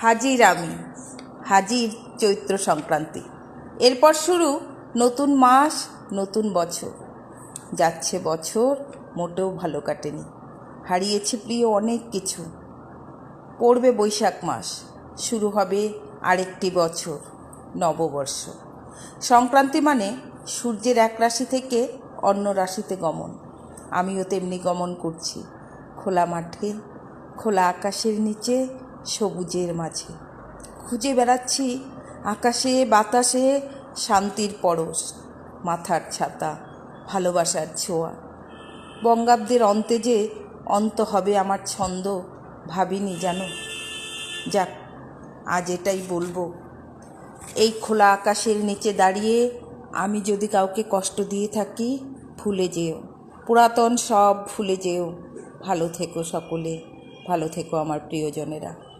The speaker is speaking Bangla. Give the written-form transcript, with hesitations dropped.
হাজির আমি, হাজির চৈত্র সংক্রান্তি। এরপর শুরু নতুন মাস, নতুন বছর। যাচ্ছে বছর, মোটেও ভালো কাটেনি। হারিয়েছি প্রিয় অনেক কিছু। পড়বে বৈশাখ মাস, শুরু হবে আরেকটি বছর, নববর্ষ। সংক্রান্তি মানে সূর্যের এক রাশি থেকে অন্য রাশিতে গমন। আমিও তেমনি গমন করছি, খোলা মাঠে, খোলা আকাশের নিচে, সবুজের মাঝে। খুঁজে বেড়াচ্ছি আকাশে বাতাসে শান্তির পরশ, মাথার ছাতা, ভালোবাসার ছোঁয়া। বঙ্গাব্দের অন্তে যে অন্ত হবে আমার ছন্দ, ভাবিনি জানো। যাক, আজ এটাই বলবো। এই খোলা আকাশের নিচে দাঁড়িয়ে আমি যদি কাউকে কষ্ট দিয়ে থাকি, ভুলে যেও, পুরাতন সব ভুলে যেও। ভালো থেকো সকলে, ভালো থেকো আমার প্রিয়জনেরা।